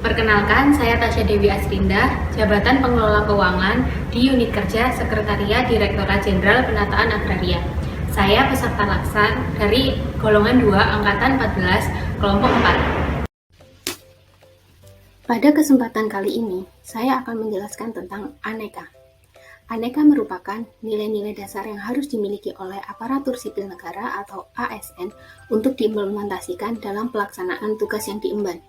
Perkenalkan, saya Tasya Dewi Asrinda, Jabatan Pengelola Keuangan di Unit Kerja Sekretariat Direktorat Jenderal Penataan Agraria. Saya peserta laksana dari golongan 2 Angkatan 14, kelompok 4. Pada kesempatan kali ini, saya akan menjelaskan tentang aneka. Aneka merupakan nilai-nilai dasar yang harus dimiliki oleh aparatur sipil negara atau ASN untuk diimplementasikan dalam pelaksanaan tugas yang diemban.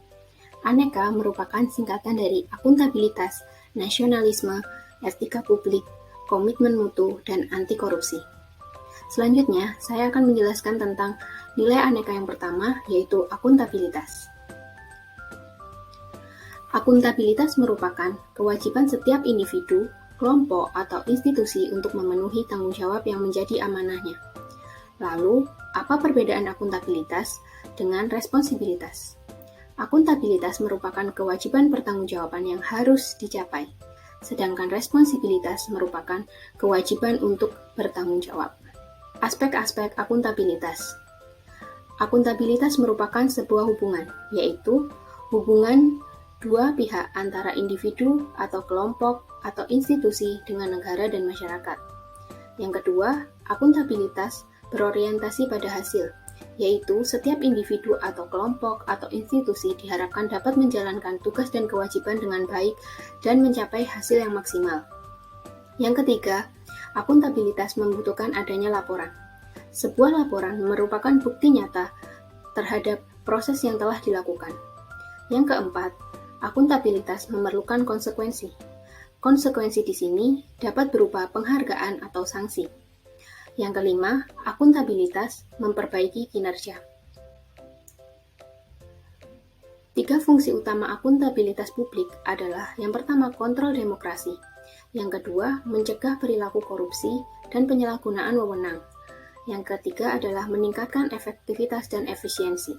Aneka merupakan singkatan dari akuntabilitas, nasionalisme, etika publik, komitmen mutu, dan anti korupsi. Selanjutnya, saya akan menjelaskan tentang nilai aneka yang pertama, yaitu akuntabilitas. Akuntabilitas merupakan kewajiban setiap individu, kelompok, atau institusi untuk memenuhi tanggung jawab yang menjadi amanahnya. Lalu, apa perbedaan akuntabilitas dengan responsibilitas? Akuntabilitas merupakan kewajiban pertanggungjawaban yang harus dicapai, sedangkan responsibilitas merupakan kewajiban untuk bertanggung jawab. Aspek-aspek akuntabilitas. Akuntabilitas merupakan sebuah hubungan, yaitu hubungan dua pihak antara individu atau kelompok atau institusi dengan negara dan masyarakat. Yang kedua, akuntabilitas berorientasi pada hasil, yaitu setiap individu atau kelompok atau institusi diharapkan dapat menjalankan tugas dan kewajiban dengan baik dan mencapai hasil yang maksimal. Yang ketiga, akuntabilitas membutuhkan adanya laporan. Sebuah laporan merupakan bukti nyata terhadap proses yang telah dilakukan. Yang keempat, akuntabilitas memerlukan konsekuensi. Konsekuensi di sini dapat berupa penghargaan atau sanksi. Yang kelima, akuntabilitas memperbaiki kinerja. 3 fungsi utama akuntabilitas publik adalah yang pertama kontrol demokrasi, yang kedua mencegah perilaku korupsi dan penyalahgunaan wewenang, yang ketiga adalah meningkatkan efektivitas dan efisiensi.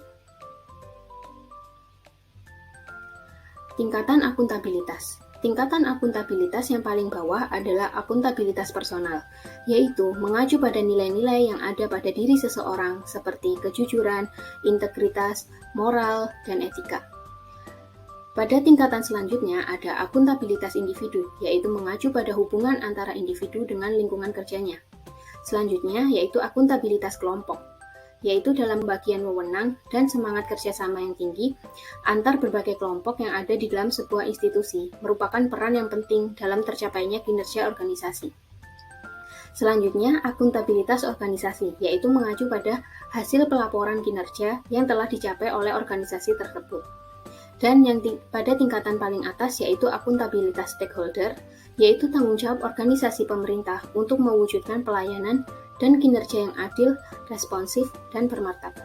Tingkatan akuntabilitas. Tingkatan akuntabilitas yang paling bawah adalah akuntabilitas personal, yaitu mengacu pada nilai-nilai yang ada pada diri seseorang seperti kejujuran, integritas, moral, dan etika. Pada tingkatan selanjutnya ada akuntabilitas individu, yaitu mengacu pada hubungan antara individu dengan lingkungan kerjanya. Selanjutnya yaitu akuntabilitas kelompok, yaitu dalam bagian wewenang dan semangat kerjasama yang tinggi antar berbagai kelompok yang ada di dalam sebuah institusi, merupakan peran yang penting dalam tercapainya kinerja organisasi. Selanjutnya, akuntabilitas organisasi, yaitu mengacu pada hasil pelaporan kinerja yang telah dicapai oleh organisasi tersebut. Dan yang pada tingkatan paling atas yaitu akuntabilitas stakeholder, yaitu tanggung jawab organisasi pemerintah untuk mewujudkan pelayanan dan kinerja yang adil, responsif, dan bermartabat.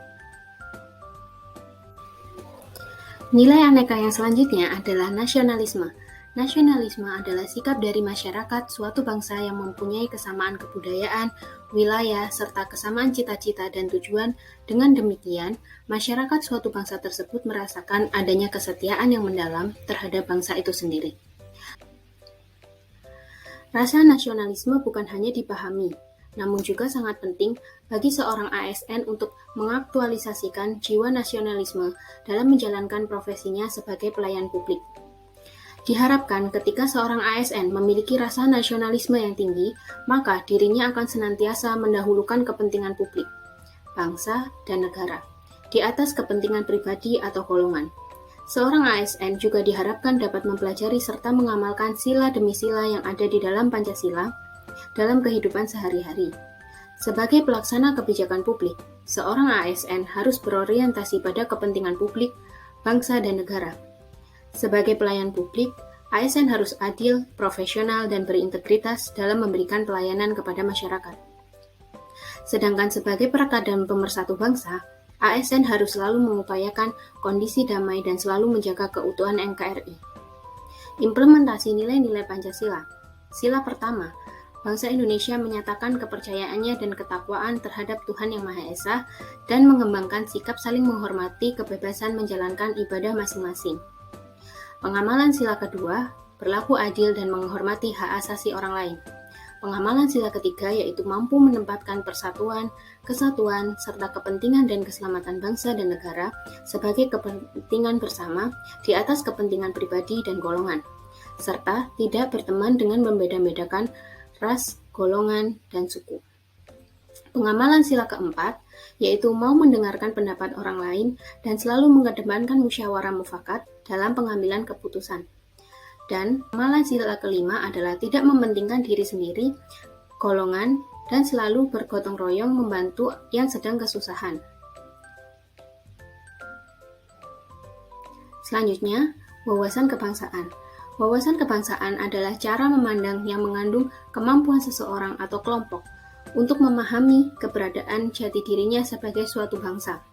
Nilai aneka yang selanjutnya adalah nasionalisme. Nasionalisme adalah sikap dari masyarakat suatu bangsa yang mempunyai kesamaan kebudayaan, wilayah, serta kesamaan cita-cita dan tujuan. Dengan demikian, masyarakat suatu bangsa tersebut merasakan adanya kesetiaan yang mendalam terhadap bangsa itu sendiri. Rasa nasionalisme bukan hanya dipahami, namun juga sangat penting bagi seorang ASN untuk mengaktualisasikan jiwa nasionalisme dalam menjalankan profesinya sebagai pelayan publik. Diharapkan ketika seorang ASN memiliki rasa nasionalisme yang tinggi, maka dirinya akan senantiasa mendahulukan kepentingan publik, bangsa, dan negara, di atas kepentingan pribadi atau golongan. Seorang ASN juga diharapkan dapat mempelajari serta mengamalkan sila demi sila yang ada di dalam Pancasila dalam kehidupan sehari-hari. Sebagai pelaksana kebijakan publik, seorang ASN harus berorientasi pada kepentingan publik, bangsa, dan negara. Sebagai pelayan publik, ASN harus adil, profesional, dan berintegritas dalam memberikan pelayanan kepada masyarakat. Sedangkan sebagai perekat dan pemersatu bangsa, ASN harus selalu mengupayakan kondisi damai dan selalu menjaga keutuhan NKRI. Implementasi nilai-nilai Pancasila. Sila pertama, bangsa Indonesia menyatakan kepercayaannya dan ketakwaan terhadap Tuhan Yang Maha Esa dan mengembangkan sikap saling menghormati kebebasan menjalankan ibadah masing-masing. Pengamalan sila kedua, berlaku adil dan menghormati hak asasi orang lain. Pengamalan sila ketiga yaitu mampu menempatkan persatuan, kesatuan, serta kepentingan dan keselamatan bangsa dan negara sebagai kepentingan bersama di atas kepentingan pribadi dan golongan, serta tidak berteman dengan membeda-bedakan ras, golongan, dan suku. Pengamalan sila keempat yaitu mau mendengarkan pendapat orang lain dan selalu mengedepankan musyawarah mufakat dalam pengambilan keputusan. Dan pengamalan sila kelima adalah tidak mementingkan diri sendiri, golongan, dan selalu bergotong royong membantu yang sedang kesusahan. Selanjutnya, wawasan kebangsaan. Wawasan kebangsaan adalah cara memandang yang mengandung kemampuan seseorang atau kelompok untuk memahami keberadaan jati dirinya sebagai suatu bangsa,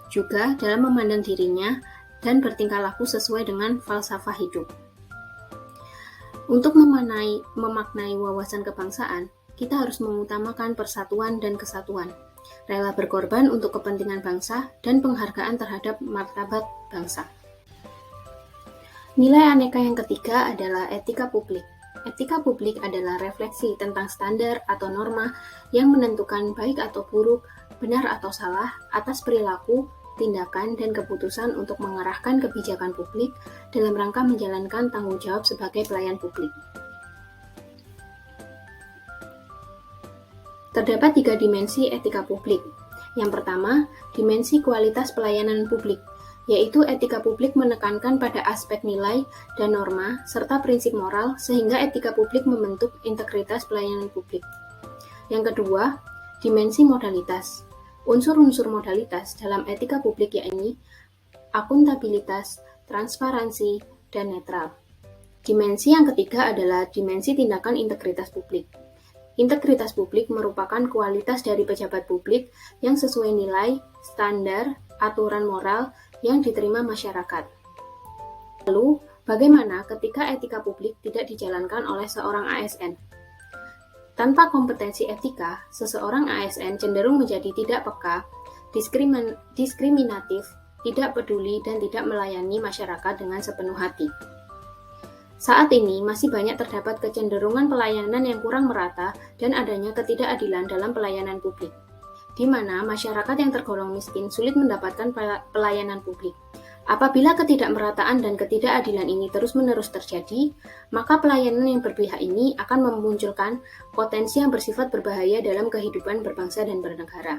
juga dalam memandang dirinya dan bertingkah laku sesuai dengan falsafah hidup. Untuk memaknai wawasan kebangsaan, kita harus mengutamakan persatuan dan kesatuan, rela berkorban untuk kepentingan bangsa, dan penghargaan terhadap martabat bangsa. Nilai aneka yang ketiga adalah etika publik. Etika publik adalah refleksi tentang standar atau norma yang menentukan baik atau buruk, benar atau salah atas perilaku, tindakan, dan keputusan untuk mengarahkan kebijakan publik dalam rangka menjalankan tanggung jawab sebagai pelayan publik. Terdapat 3 dimensi etika publik. Yang pertama, dimensi kualitas pelayanan publik, yaitu etika publik menekankan pada aspek nilai dan norma serta prinsip moral sehingga etika publik membentuk integritas pelayanan publik. Yang kedua, dimensi modalitas. Unsur-unsur modalitas dalam etika publik yakni akuntabilitas, transparansi, dan netral. Dimensi yang ketiga adalah dimensi tindakan integritas publik. Integritas publik merupakan kualitas dari pejabat publik yang sesuai nilai, standar, aturan moral yang diterima masyarakat. Lalu, bagaimana ketika etika publik tidak dijalankan oleh seorang ASN? Tanpa kompetensi etika, seseorang ASN cenderung menjadi tidak peka, diskriminatif, tidak peduli, dan tidak melayani masyarakat dengan sepenuh hati. Saat ini masih banyak terdapat kecenderungan pelayanan yang kurang merata dan adanya ketidakadilan dalam pelayanan publik, di mana masyarakat yang tergolong miskin sulit mendapatkan pelayanan publik. Apabila ketidakmerataan dan ketidakadilan ini terus-menerus terjadi, maka pelayanan yang berpihak ini akan memunculkan potensi yang bersifat berbahaya dalam kehidupan berbangsa dan bernegara.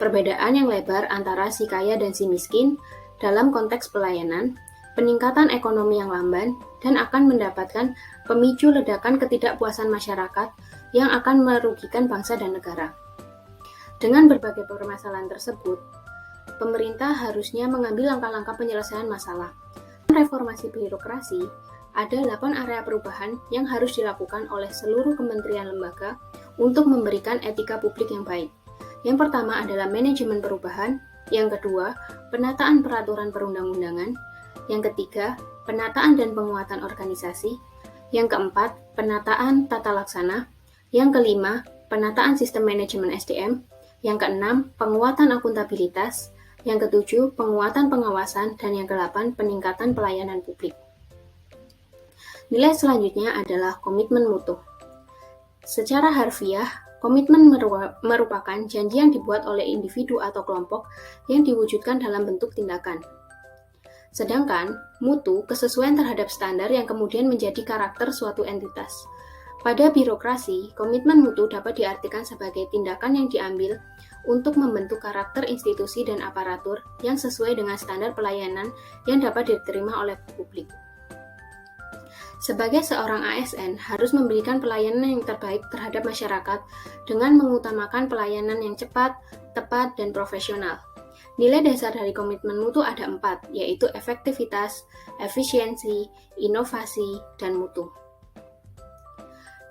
Perbedaan yang lebar antara si kaya dan si miskin dalam konteks pelayanan, peningkatan ekonomi yang lamban, dan akan mendapatkan pemicu ledakan ketidakpuasan masyarakat yang akan merugikan bangsa dan negara. Dengan berbagai permasalahan tersebut, pemerintah harusnya mengambil langkah-langkah penyelesaian masalah. Dalam reformasi birokrasi, ada 8 area perubahan yang harus dilakukan oleh seluruh kementerian lembaga untuk memberikan etika publik yang baik. Yang pertama adalah manajemen perubahan, yang kedua, penataan peraturan perundang-undangan, yang ketiga, penataan dan penguatan organisasi, yang keempat, penataan tata laksana, yang kelima, penataan sistem manajemen SDM, yang keenam, penguatan akuntabilitas, yang ketujuh, penguatan pengawasan, dan yang kedelapan, peningkatan pelayanan publik. Nilai selanjutnya adalah komitmen mutu. Secara harfiah, komitmen merupakan janji yang dibuat oleh individu atau kelompok yang diwujudkan dalam bentuk tindakan. Sedangkan mutu kesesuaian terhadap standar yang kemudian menjadi karakter suatu entitas. Pada birokrasi, komitmen mutu dapat diartikan sebagai tindakan yang diambil untuk membentuk karakter institusi dan aparatur yang sesuai dengan standar pelayanan yang dapat diterima oleh publik. Sebagai seorang ASN harus memberikan pelayanan yang terbaik terhadap masyarakat dengan mengutamakan pelayanan yang cepat, tepat, dan profesional. Nilai dasar dari komitmen mutu ada 4, yaitu efektivitas, efisiensi, inovasi, dan mutu.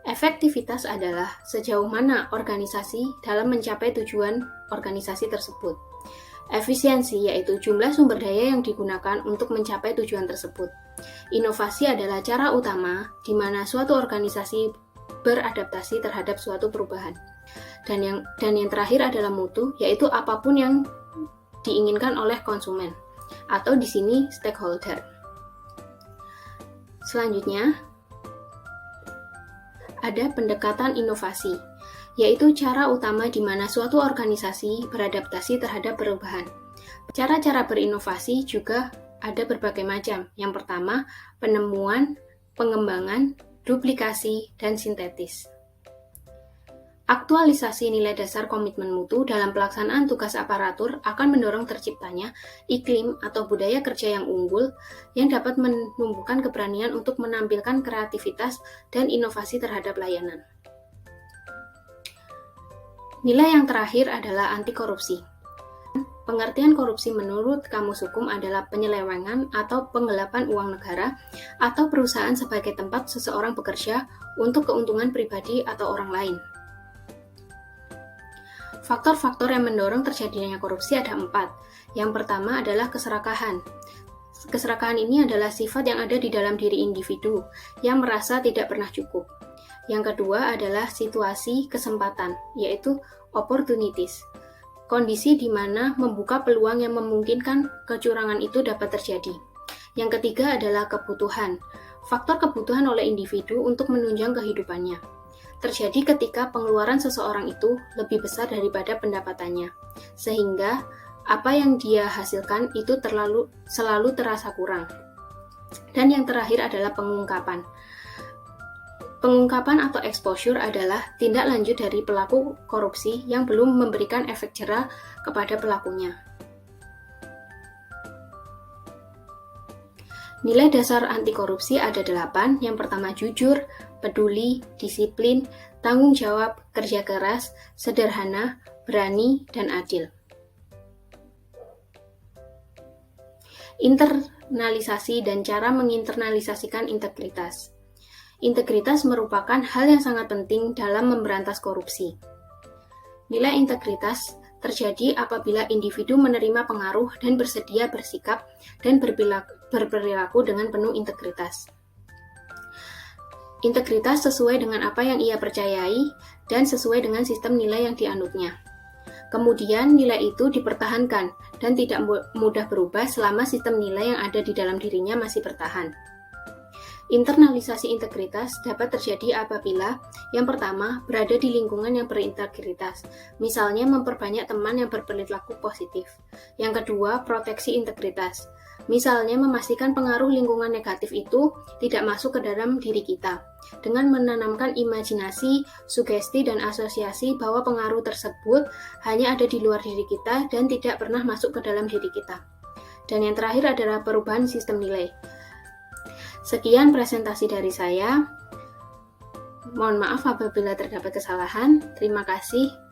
Efektivitas adalah sejauh mana organisasi dalam mencapai tujuan organisasi tersebut. Efisiensi yaitu jumlah sumber daya yang digunakan untuk mencapai tujuan tersebut. Inovasi adalah cara utama di mana suatu organisasi beradaptasi terhadap suatu perubahan. Dan yang terakhir adalah mutu, yaitu apapun yang diinginkan oleh konsumen atau di sini stakeholder. Selanjutnya, ada pendekatan inovasi, yaitu cara utama di mana suatu organisasi beradaptasi terhadap perubahan. Cara-cara berinovasi juga ada berbagai macam. Yang pertama, penemuan, pengembangan, duplikasi, dan sintetis. Aktualisasi nilai dasar komitmen mutu dalam pelaksanaan tugas aparatur akan mendorong terciptanya iklim atau budaya kerja yang unggul yang dapat menumbuhkan keberanian untuk menampilkan kreativitas dan inovasi terhadap layanan. Nilai yang terakhir adalah anti korupsi. Pengertian korupsi menurut Kamus Hukum adalah penyelewengan atau penggelapan uang negara atau perusahaan sebagai tempat seseorang bekerja untuk keuntungan pribadi atau orang lain. Faktor-faktor yang mendorong terjadinya korupsi ada 4. Yang pertama adalah keserakahan. Keserakahan ini adalah sifat yang ada di dalam diri individu yang merasa tidak pernah cukup. Yang kedua adalah situasi kesempatan, yaitu opportunities. Kondisi di mana membuka peluang yang memungkinkan kecurangan itu dapat terjadi. Yang ketiga adalah kebutuhan. Faktor kebutuhan oleh individu untuk menunjang kehidupannya. Terjadi ketika pengeluaran seseorang itu lebih besar daripada pendapatannya, sehingga apa yang dia hasilkan itu selalu terasa kurang. Dan yang terakhir adalah pengungkapan. Pengungkapan atau exposure adalah tindak lanjut dari pelaku korupsi yang belum memberikan efek jera kepada pelakunya. Nilai dasar anti korupsi ada 8. Yang pertama jujur, peduli, disiplin, tanggung jawab, kerja keras, sederhana, berani, dan adil. Internalisasi dan cara menginternalisasikan integritas. Integritas merupakan hal yang sangat penting dalam memberantas korupsi. Nilai integritas terjadi apabila individu menerima pengaruh dan bersedia bersikap dan berperilaku dengan penuh integritas. Integritas sesuai dengan apa yang ia percayai dan sesuai dengan sistem nilai yang dianutnya. Kemudian nilai itu dipertahankan dan tidak mudah berubah selama sistem nilai yang ada di dalam dirinya masih bertahan. Internalisasi integritas dapat terjadi apabila yang pertama berada di lingkungan yang berintegritas, misalnya memperbanyak teman yang berperilaku positif. Yang kedua, proteksi integritas, misalnya memastikan pengaruh lingkungan negatif itu tidak masuk ke dalam diri kita, dengan menanamkan imajinasi, sugesti, dan asosiasi bahwa pengaruh tersebut hanya ada di luar diri kita dan tidak pernah masuk ke dalam diri kita. Dan yang terakhir adalah perubahan sistem nilai. Sekian presentasi dari saya. Mohon maaf apabila terdapat kesalahan. Terima kasih.